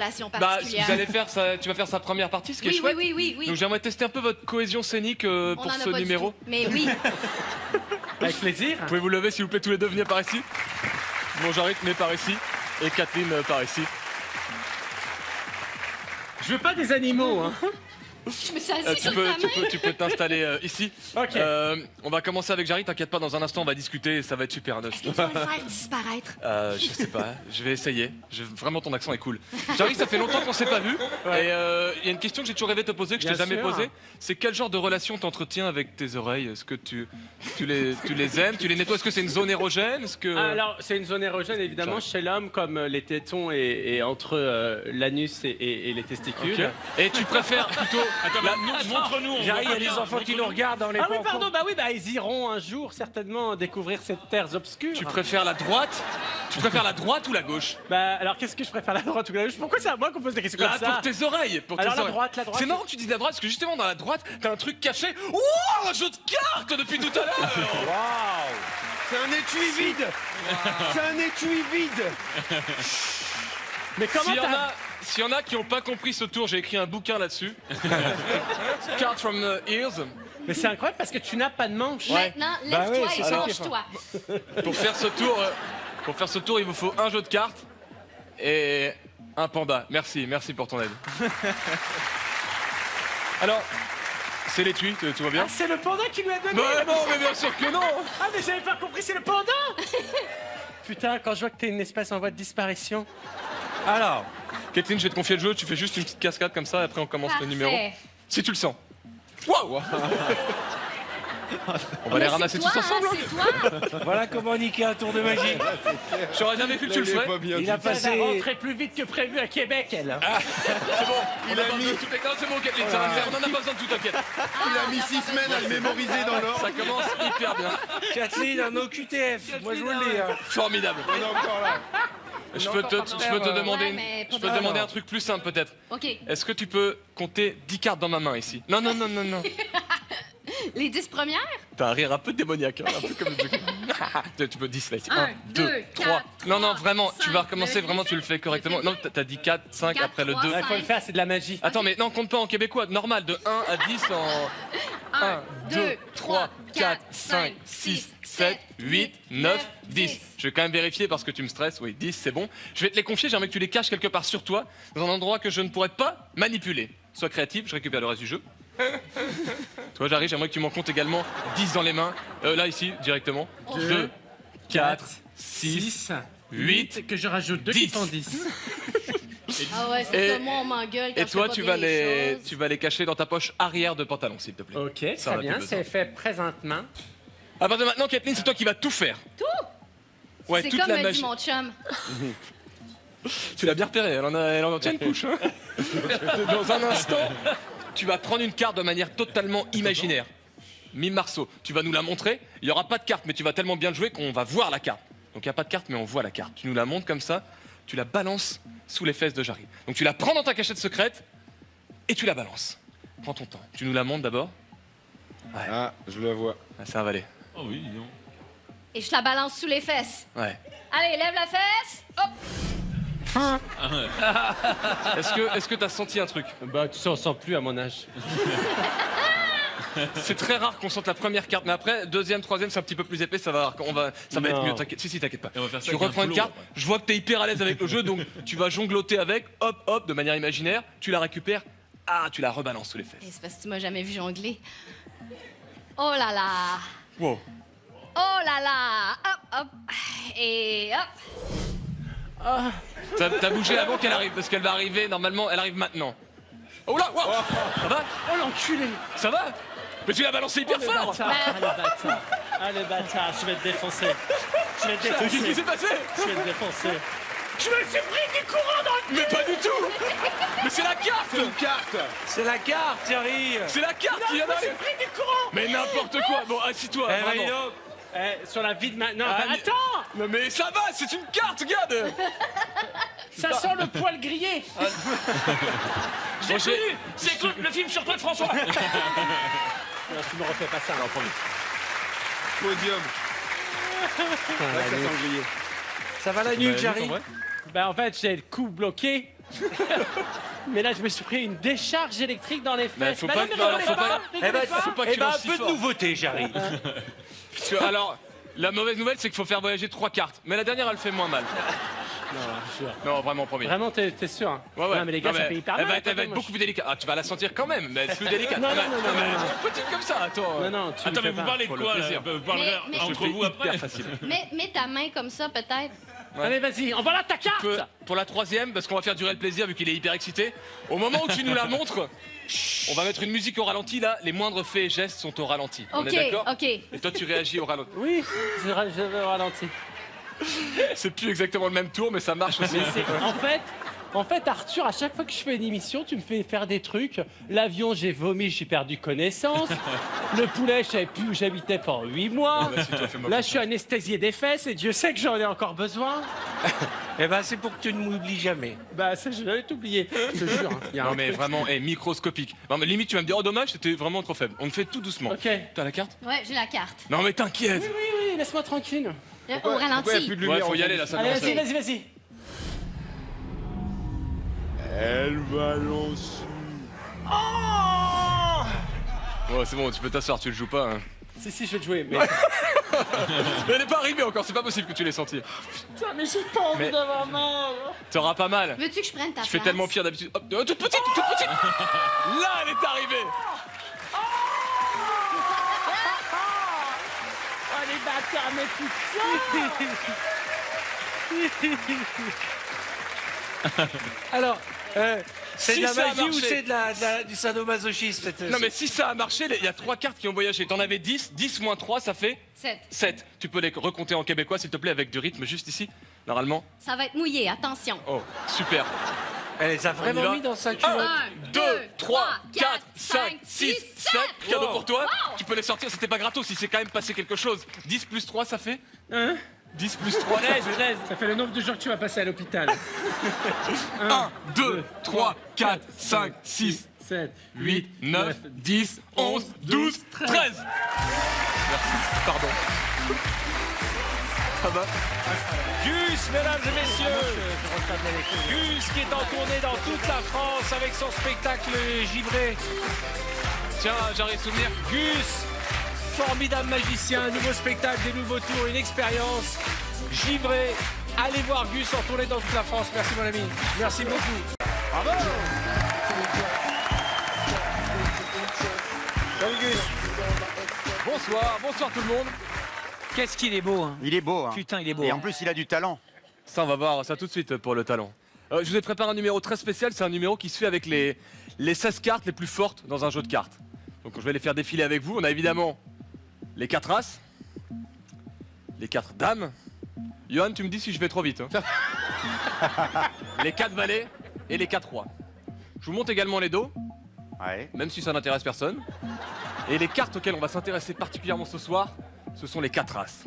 relation Bah, particulière. vous allez faire tu vas faire sa première partie, ce qui est chouette. Oui. Donc j'aimerais tester un peu votre cohésion scénique On pour en a ce pas du numéro. tout. Mais oui. Avec plaisir. Vous pouvez vous lever s'il vous plaît tous les deux, venez par ici. Bon, Jarit, venez par ici. Et Kathleen par ici. Je veux pas des animaux, hein. Je me suis assise sur ta main. Tu peux t'installer ici. Ok. On va commencer avec Jarit, t'inquiète pas, dans un instant on va discuter, ça va être super Est-ce que tu vas le faire disparaître? Je sais pas, je vais essayer. Vraiment ton accent est cool. Jarit, ça fait longtemps qu'on s'est pas vu. Ouais. Et il y a une question que j'ai toujours rêvé de te poser, que je t'ai Bien jamais sûr. posée. C'est quel genre de relation t'entretiens avec tes oreilles? Est-ce que tu les aimes? Tu les nettoies? Est-ce que c'est une zone érogène? Est-ce que... Alors, c'est une zone érogène, évidemment, chez l'homme, comme les tétons et entre l'anus et les testicules. Ok. Et tu préfères plutôt... Montre-nous. J'arrive, il y a des enfants qui nous regardent dans les Ah oui, pancons. pardon, ils iront un jour certainement découvrir cette terre obscure. Tu préfères la droite? Tu préfères la droite ou la gauche? Alors, qu'est-ce que je préfère, la droite ou la gauche? Pourquoi c'est à moi qu'on pose des questions Là, comme ça? pour tes oreilles. Alors, la oreilles. droite. C'est marrant que tu dises la droite, parce que justement, dans la droite, t'as un truc caché. Oh, un jeu de cartes depuis tout à l'heure. Waouh! C'est un étui vide! C'est un étui vide! Mais comment S'il y en a qui n'ont pas compris ce tour, j'ai écrit un bouquin là-dessus. Cards from the ears. Mais c'est incroyable parce que tu n'as pas de manche. Maintenant, Bah lève-toi oui, et c'est ça. change-toi. Pour faire ce tour, il vous faut un jeu de cartes et un panda. Merci pour ton aide. Alors, c'est l'étui, tout va bien? Ah, c'est le panda qui nous a donné. Bah non, mais bien sûr que non. Ah, mais j'avais pas compris, c'est le panda. Putain, quand je vois que t'es une espèce en voie de disparition. Alors, Kathleen, je vais te confier le jeu, tu fais juste une petite cascade comme ça, et après on commence le numéro. Parfait. Si tu le sens. Waouh. On va les ramasser tous ensemble. C'est toi. voilà comment niquer un tour de magie. J'aurais jamais cru que tu le ferais. Il a Elle va passé... rentrer plus vite que prévu à Québec, elle. C'est bon, il a mis toutes les... Non, c'est bon, Kathleen, ça va le faire. On en a pas besoin de tout, t'inquiète. Il a mis 6 semaines à le mémoriser dans l'ordre. Ça commence hyper bien. Kathleen, un OQTF. Moi, je vous le dis. Hein. Formidable. On est encore là. Je peux te demander, Ouais, mais pas je peux te demander un truc plus simple peut-être. OK. Est-ce que tu peux compter 10 cartes dans ma main ici? Non. Les 10 premières? T'as un rire un peu démoniaque, hein, un peu comme... Tu peux 10 là ici. 1, 2, 3. Non, vraiment, tu vas 5, recommencer, vraiment, tu le fais correctement. Non, t'as dit 4, 5, 4, après le 3, 2. Il faut le faire, c'est de la magie. Attends, mais non, compte pas en québécois, normal, de 1 à 10 en... 1, 2, 3, 4, 5, 6, 7, 8, 9, 10. Je vais quand même vérifier parce que tu me stresses. Oui, 10, c'est bon. Je vais te les confier, j'aimerais que tu les caches quelque part sur toi, dans un endroit que je ne pourrais pas manipuler. Sois créatif, je récupère le reste du jeu. Toi, j'arrive, j'aimerais que tu m'en comptes également 10 dans les mains. Là, ici, directement. 2, 4, 6, 8. Que je rajoute 2 10. qui font 10. Ah ouais, Et- c'est ça, moi on m'engueule quand Et je toi, fais pas tu bien vas choses. tu vas les cacher dans ta poche arrière de pantalon, s'il te plaît. Ok, Ça très va, bien, tu c'est fait présentement. À partir de maintenant, Kathleen, c'est toi qui vas tout faire. Tout? Ouais, C'est toute comme la me dit magie. mon chum. Tu l'as bien repéré, elle en tient une couche. Hein. Dans un instant, tu vas prendre une carte de manière totalement imaginaire. Mime Marceau, tu vas nous la montrer. Il n'y aura pas de carte, mais tu vas tellement bien le jouer qu'on va voir la carte. Donc il n'y a pas de carte, mais on voit la carte. Tu nous la montres comme ça, tu la balances sous les fesses de Jarry. Donc tu la prends dans ta cachette secrète et tu la balances. Prends ton temps. Tu nous la montres d'abord. Ah, je le vois. Ah, ça va aller. Oh oui, non. Et je la balance sous les fesses. Ouais. Allez, lève la fesse. Hop. Est-ce que t'as senti un truc? Bah, tu s'en sens plus à mon âge. C'est très rare qu'on sente la première carte, mais après, deuxième, troisième, c'est un petit peu plus épais, ça va être Non. mieux. T'inquiète. Si, t'inquiète pas. Et on va faire ça Tu avec un reprends une flot, carte, après. je vois que t'es hyper à l'aise avec le jeu, donc tu vas jongloter avec, hop, de manière imaginaire, tu la récupères, tu la rebalances sous les Et fesses. c'est parce que tu m'as jamais vu jongler. Oh là là. Wow. Oh là là. Hop, hop. Et hop. T'as bougé avant qu'elle arrive, parce qu'elle va arriver, normalement, elle arrive maintenant. Oh là, wow. Ça va? Oh l'enculé. Ça va? Mais tu l'as balancé hyper fort! Ah le bâtard, je vais te défoncer. Je vais te Qu'est-ce qui défoncer. s'est passé? Je vais te défoncer. Je me suis pris du courant dans le... Mais pas du tout! Mais c'est la carte! Une carte. C'est la carte, Thierry. C'est la carte qui vient Je me suis d'arriver! pris du courant. Mais n'importe quoi! Bon, assis-toi, Eh, vraiment. Maïno. Sur la vie de ma... Non, Ah, bah, mais- attends. Non mais ça va, c'est une carte, regarde! Ça sent le poil grillé. Bon, j'ai- C'est le film sur Claude François. Non, tu me refais pas ça. Podium. Putain, Ouais, ça la nuque. sent grillé. Ça va la nuque, Jarry? Ben, en fait, j'ai le cou bloqué. Mais là, je me suis pris une décharge électrique dans les fesses. Mais faut Bah pas- non, mais non, alors, rigolez faut pas- rigolez Eh ben, pas. faut pas que eh tu ben, lances un si peu de fort. nouveauté, Jarry. Parce que, alors, la mauvaise nouvelle, c'est qu'il faut faire voyager 3 cartes. Mais la dernière, elle fait moins mal. Non, je jure. Non, vraiment, promis. Vraiment, t'es sûr hein? Ouais, ouais. Non, mais les gars, Non, ça fait hyper mal. Elle va quand être même, moi, beaucoup plus délicate. Ah, tu vas la sentir quand même, mais elle est plus délicate. Non, non, mais- non, non, mais non, elle est petite comme ça, attends. Non, non, tu Attends, le mais fais vous pas. parlez de Pour le quoi là plaisir. Vous parlerez Mais- entre vous après Hyper facile. Mets ta main comme ça, peut-être. Allez, vas-y, envoie là ta carte. Pour la troisième, parce qu'on va faire durer le plaisir vu qu'il est hyper excité, au moment où tu nous la montres, on va mettre une musique au ralenti, là, les moindres faits et gestes sont au ralenti. On Ok, est d'accord ok. Et toi, tu réagis au ralenti. Oui, je vais ralentir. C'est plus exactement le même tour, mais ça marche aussi. Mais en fait, Arthur, à chaque fois que je fais une émission, tu me fais faire des trucs. L'avion, j'ai vomi, j'ai perdu connaissance. Le poulet, je savais plus où j'habitais pendant 8 mois. bah, si, toi, fais-moi Là, je suis anesthésié des fesses et Dieu sait que j'en ai encore besoin. Eh ben, c'est pour que tu ne m'oublies jamais. Bah, ça, je l'avais oublié. Je te jure. Il y a Non un mais truc. vraiment, microscopique. Non mais limite tu vas me dire oh dommage c'était vraiment trop faible. On le fait tout doucement. Ok. T'as la carte? Ouais, j'ai la carte. Non mais t'inquiète. Oui, laisse-moi tranquille. Au Pourquoi il y a ralenti. plus de Ouais lumière faut y en aller fond là ça Allez, commence. vas-y. Elle balance. Ouais c'est bon tu peux t'asseoir tu le joues pas. Hein. Si, je vais te jouer. Mais, Mais elle est pas arrivée encore c'est pas possible que tu l'aies senti. putain, mais j'ai pas envie Mais- d'avoir mal. T'auras pas mal. Veux-tu que je prenne ta Je fais place? tellement pire d'habitude. Hop, toute petite. Là elle est arrivée. Oh, les bâtards, mais putain. Alors, c'est Si de la ça a magie ou marché. c'est du sadomasochisme cette... Non mais si ça a marché il y a 3 cartes qui ont voyagé. T'en avais 10, 10 moins 3 ça fait 7. 7. Tu peux les recompter en québécois s'il te plaît avec du rythme juste ici. Normalement. Ça va être mouillé, attention. Oh super. Elle les a y va vraiment mis dans sa culotte. 1, 2, 3, 4, 5, 6, 7. Cadeau pour toi. Tu peux les sortir, c'était pas gratos, il s'est quand même passé quelque chose. 10 plus 3, ça fait Hein 10 plus 3, ça fait Ça fait le nombre de jours que tu vas passer à l'hôpital. 1, 2, 3, 4, 5, 6, 7, 8, 9, 10, 11, 12, 13. Merci, pardon. Ça va? Gus, mesdames et messieurs, Gus qui est en tournée dans toute la France avec son spectacle givré. Tiens, j'arrive à souvenir. Gus, formidable magicien, un nouveau spectacle, des nouveaux tours, une expérience givré. Allez voir Gus en tournée dans toute la France. Merci mon ami, merci beaucoup. Salut Gus. Bonsoir tout le monde. Qu'est-ce qu'il est beau, hein. Il est beau, hein. Putain, il est beau. Et hein. en plus, il a du talent. Ça, on va voir ça tout de suite pour le talent. Je vous ai préparé un numéro très spécial, c'est un numéro qui se fait avec les 16 cartes les plus fortes dans un jeu de cartes. Donc je vais les faire défiler avec vous. On a évidemment les 4 As, les 4 Dames. Johan, tu me dis si je vais trop vite. Hein. Les 4 Valets et les 4 Rois. Je vous montre également les dos, Ouais. même si ça n'intéresse personne. Et les cartes auxquelles on va s'intéresser particulièrement ce soir, ce sont les 4 As.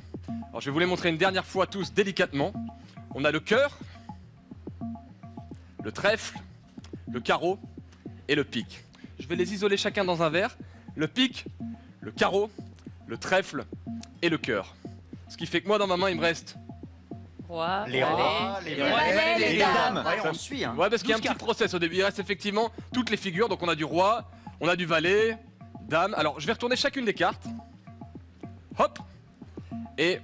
Alors je vais vous les montrer une dernière fois tous délicatement. On a le cœur, le trèfle, le carreau et le pique. Je vais les isoler chacun dans un verre. Le pique, le carreau, le trèfle et le cœur. Ce qui fait que moi dans ma main il me reste... Les rois, les valets, les dames. Ouais, on suit, hein. Ouais parce qu'il y a un 12 petit process au début. Il reste effectivement toutes les figures. Donc on a du roi, on a du valet, dame. Alors je vais retourner chacune des cartes. Hop. Et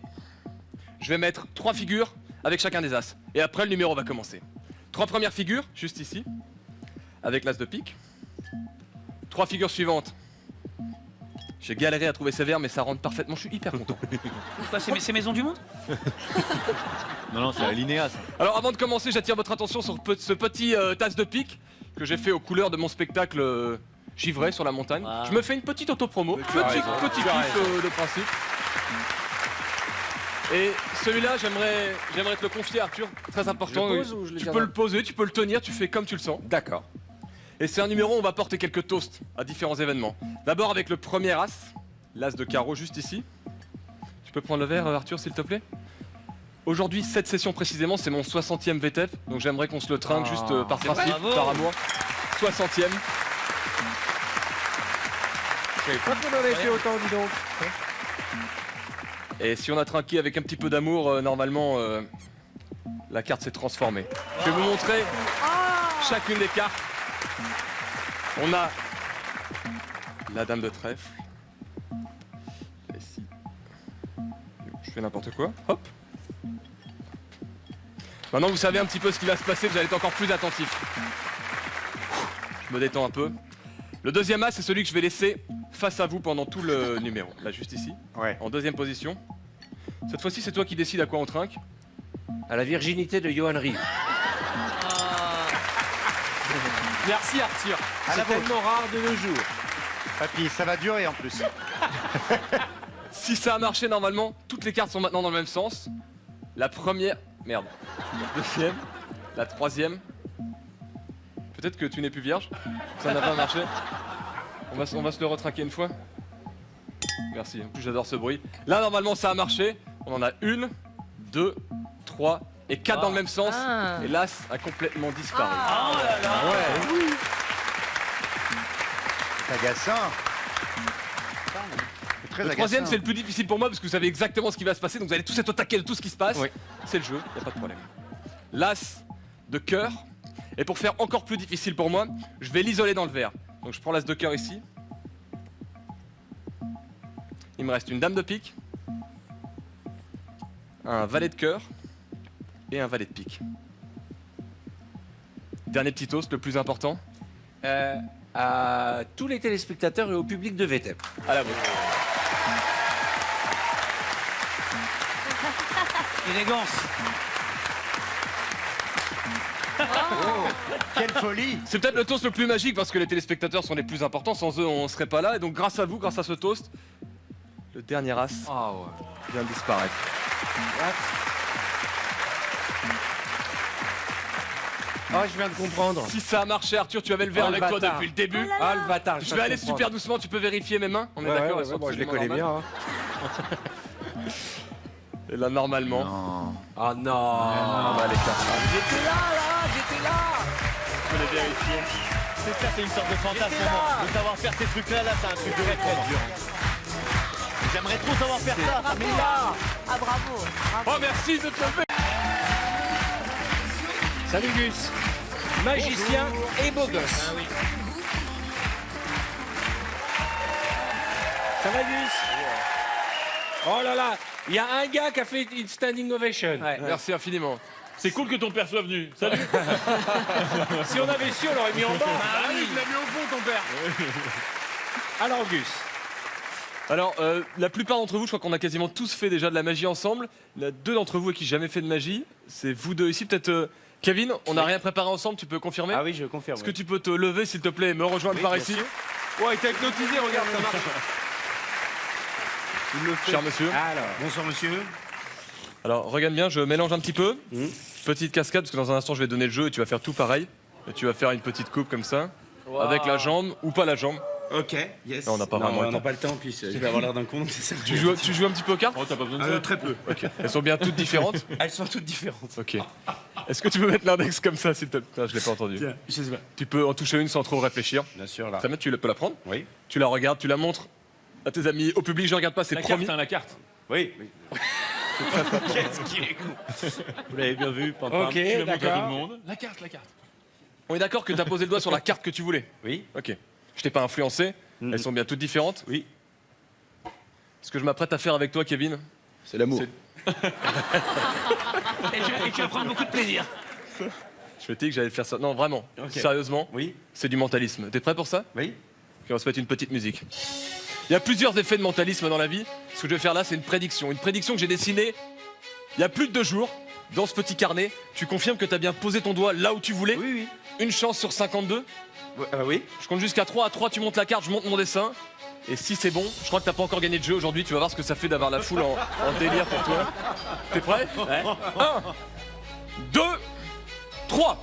je vais mettre 3 figures avec chacun des as. Et après le numéro va commencer. 3 premières figures, juste ici, avec l'as de pique. 3 figures suivantes. J'ai galéré à trouver ces verres, mais ça rentre parfaitement. Je suis hyper content. Quoi, c'est Maison du Monde? Non, c'est Alinéa ça. Alors avant de commencer, j'attire votre attention sur ce petit tasse de pique que j'ai fait aux couleurs de mon spectacle givré sur la montagne. Wow. Je me fais une petite auto-promo, petit kiff de principe. Et celui-là, j'aimerais te le confier, Arthur. Très important. Je le pose ou je le tu garde? peux le poser, tu peux le tenir, tu fais comme tu le sens. D'accord. Et c'est un numéro où on va porter quelques toasts à différents événements. D'abord avec le premier as, l'as de carreau juste ici. Tu peux prendre le verre, Arthur, s'il te plaît? Aujourd'hui, cette session précisément, c'est mon 60e VTEP, donc j'aimerais qu'on se le trinque juste par principe, Bravo. par amour. 60e. Je savais pas qu'on en avait fait autant, dis donc. Et si on a trinqué avec un petit peu d'amour, normalement, la carte s'est transformée. Je vais vous montrer. chacune des cartes. On a la dame de trèfle. Ici. Je fais n'importe quoi. Hop. Maintenant, vous savez un petit peu ce qui va se passer, vous allez être encore plus attentif. Je me détends un peu. Le deuxième as, c'est celui que je vais laisser face à vous pendant tout le numéro. Là, juste ici, Ouais. en deuxième position. Cette fois-ci, c'est toi qui décides à quoi on trinque. À la virginité de Johan Rivers. Merci Arthur. À la C'est tellement rare de nos jours. Papy, ça va durer en plus. Si ça a marché normalement, toutes les cartes sont maintenant dans le même sens. La première... Merde. La deuxième. La troisième. Peut-être que tu n'es plus vierge. Ça n'a pas marché. On va se le retrinquer une fois. Merci, en plus j'adore ce bruit. Là normalement ça a marché. On en a 1, 2, 3 et 4 dans le même sens. Et l'as a complètement disparu. Ouais. C'est agaçant. C'est très Le agaçant. troisième c'est le plus difficile pour moi parce que vous savez exactement ce qui va se passer. Donc vous allez tous être au taquet de tout ce qui se passe. Oui. C'est le jeu, y a pas de problème. L'as de cœur. Et pour faire encore plus difficile pour moi, je vais l'isoler dans le verre. Donc je prends l'as de cœur ici. Il me reste une dame de pique, un valet de cœur et un valet de pique. Dernier petit toast, le plus important. À tous les téléspectateurs et au public de VTEP. À la vôtre. Élégance. Quelle folie. C'est peut-être le toast le plus magique parce que les téléspectateurs sont les plus importants. Sans eux, on serait pas là. Et donc grâce à vous, grâce à ce toast, le dernier as vient de disparaître. Oh, je viens de comprendre. Si ça a marché, Arthur, tu avais le verre Oh, le avec toi bâtard. depuis le début. Ah, le bâtard. Je vais aller super doucement, tu peux vérifier mes mains. On est d'accord, elles sont je les absolument connais normales. bien. Hein. Et là, normalement, Non. Oh non. on va les cartes. J'étais là. Je peux les vérifier. C'est ça, c'est une sorte de fantasme pour moi. De savoir faire ces trucs-là, là, c'est un truc de rêve pour moi. J'aimerais trop savoir faire ça. Mais là. Ah bravo. Oh, merci de te lever. Salut Gus. Magicien et beau gosse. Ça va Gus? Oh là là, il y a un gars qui a fait une standing ovation. Merci infiniment. C'est cool que ton père soit venu. Salut. Si on avait su, on l'aurait mis en bas. Ah oui, il l'a mis au fond, ton père. Alors Gus. Alors, la plupart d'entre vous, je crois qu'on a quasiment tous fait déjà de la magie ensemble. Il y en a 2 d'entre vous qui n'ont jamais fait de magie. C'est vous 2 ici. Peut-être, Kevin, on n'a rien préparé ensemble, tu peux confirmer? Ah oui, je confirme. Est-ce que tu peux te lever, s'il te plaît, et me rejoindre par ici? Ouais, il t'a hypnotisé, regarde, ça marche. Cher monsieur. Alors. Bonsoir, monsieur. Alors, regarde bien, je mélange un petit peu. Petite cascade, parce que dans un instant, je vais donner le jeu et tu vas faire tout pareil. Et tu vas faire une petite coupe comme ça, avec la jambe ou pas la jambe. Ok, yes. Non, on n'a pas vraiment le on n'a temps. pas le temps, puis je vais avoir l'air d'un con, donc c'est ça. Tu joues un petit peu aux cartes? Oh, t'as pas besoin de ça. Très peu. Ok. Elles sont bien toutes différentes? Elles sont toutes différentes. Ok. Est-ce que tu peux mettre l'index comme ça, s'il te plaît? Non, je l'ai pas entendu. Tiens, je sais pas. Tu peux en toucher une sans trop réfléchir. Bien sûr, là. Ça tu peux la prendre? Oui. Tu la regardes, tu la montres à tes amis, au public, je regarde pas, c'est promis. la carte. Oui. Qu'est-ce qu'il est con. Vous l'avez bien vu, papa. Ok, Tu l'as montré à tout le d'accord. monde. La carte. On est d'accord que tu as posé le doigt sur la carte que tu voulais? Oui. Ok. Je t'ai pas influencé, elles sont bien toutes différentes. Oui. Ce que je m'apprête à faire avec toi, Kevin, C'est l'amour. Et tu vas prendre beaucoup de plaisir. je me dis que j'allais faire ça. Non, vraiment, Ok. sérieusement, Oui. c'est du mentalisme. T'es prêt pour ça? Oui. Ok, on va se mettre une petite musique. Il y a plusieurs effets de mentalisme dans la vie. Ce que je vais faire là, c'est une prédiction. Une prédiction que j'ai dessinée il y a plus de 2 jours dans ce petit carnet. Tu confirmes que tu as bien posé ton doigt là où tu voulais? Oui. Une chance sur 52. Oui. Je compte jusqu'à 3. À 3, tu montes la carte, je monte mon dessin. Et si c'est bon, je crois que t'as pas encore gagné de jeu aujourd'hui. Tu vas voir ce que ça fait d'avoir la foule en délire pour toi. T'es prêt? 1, 2, 3.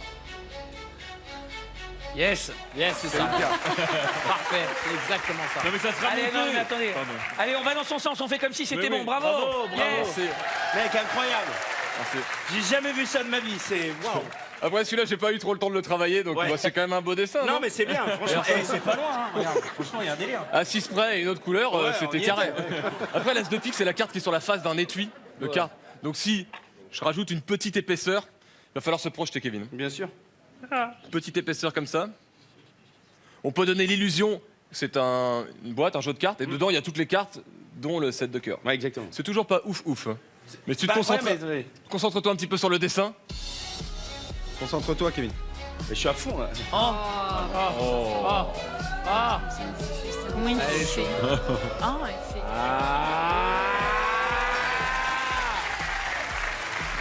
Yes, c'est ça. Parfait, c'est exactement ça. Non, mais ça sera Allez, monté. non, mais attendez. Pardon. Allez, on va dans son sens, on fait comme si c'était Oui, bon. oui. Bravo. Bravo. Yes. Mec, incroyable. Merci. J'ai jamais vu ça de ma vie. C'est waouh. Après celui-là, j'ai pas eu trop le temps de le travailler, donc Ouais. bah, c'est quand même un beau dessin. Non, Non, mais c'est bien. Franchement, c'est pas loin. Hein. Regarde, franchement, il y a un délire. À 6 près et une autre couleur, Ouais, on c'était y carré. était, Après, l'as de pique, c'est la carte qui est sur la face d'un étui de cartes. Donc si je rajoute une petite épaisseur, il va falloir se projeter, Kevin. Bien sûr. Petite épaisseur comme ça. On peut donner l'illusion, c'est une boîte, un jeu de cartes, et dedans il y a toutes les cartes, dont le set de cœur. Ouais, exactement. C'est toujours pas ouf. Hein. Mais tu te Bah, concentres, ouais, mais- concentre-toi un petit peu sur le dessin. Concentre-toi, Kevin. Mais je suis à fond là. Oui, il fait. Ah, il fait.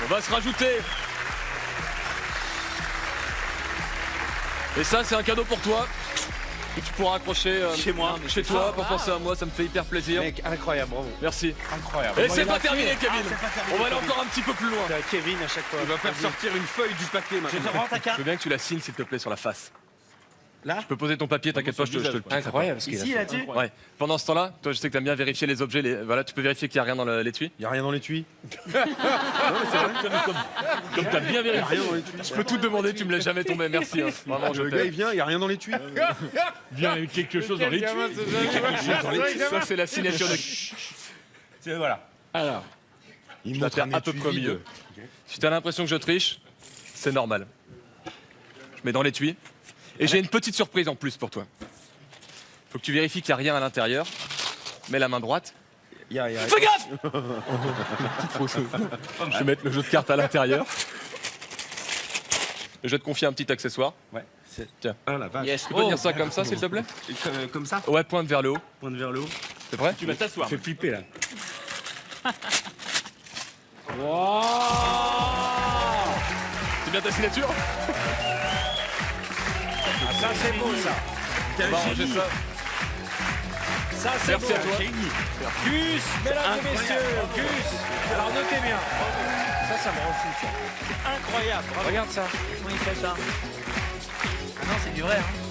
On va se rajouter. Et ça, c'est un cadeau pour toi. Que tu pourras accrocher Chez moi. chez toi pour penser à moi, ça me fait hyper plaisir. Mec, incroyable, bravo. Merci. Incroyable. Et c'est pas terminé, Kevin. On va aller encore un petit peu plus loin. Kevin à chaque fois. Il va faire sortir une feuille du papier Je maintenant. te rends ta Je carte. veux bien que tu la signes, s'il te plaît, sur la face. Là Je peux poser ton papier, t'inquiète pas, je te le prête. Incroyable ce qu'il a Ici, fait. là-dessus. Ouais. Pendant ce temps-là, toi, je sais que t'aimes bien vérifier les objets. Voilà, tu peux vérifier qu'il n'y a rien dans l'étui. Il y a rien dans l'étui. Comme t'as bien vérifié. Rien dans l'étui. Je peux tout te demander, tu me laisses jamais tomber. Merci. Hein. Vraiment, je Le gars il t'aime. vient, il y a rien dans l'étui. Bien, il y a quelque chose dans l'étui. Ça, c'est la signature de. Voilà. Alors, il Je la montre un terre à peu étui près au vide. milieu. Si t'as l'impression que je triche, c'est normal. Je mets dans l'étui. Et j'ai une petite surprise en plus pour toi. Faut que tu vérifies qu'il n'y a rien à l'intérieur. Mets la main droite. Il y a- Fais gaffe. Petite fausse. Je vais mettre le jeu de cartes à l'intérieur. Je vais te confier un petit accessoire. Ouais. Tiens. Ah la vache. Tu peux tenir ça comme ça, s'il te plaît? Comme ça. Ouais, pointe vers le haut. Pointe vers le haut. C'est prêt? Tu vas t'asseoir. Fait flipper là. C'est bien ta signature? Ça c'est beau ça. On va ranger ça. Ça c'est Merci beau. à toi. Gus, mesdames et messieurs, Gus. Alors notez bien. Ça me rend fou ça. Incroyable. Regarde ça. Comment il fait ça? Ah non, c'est du vrai, hein.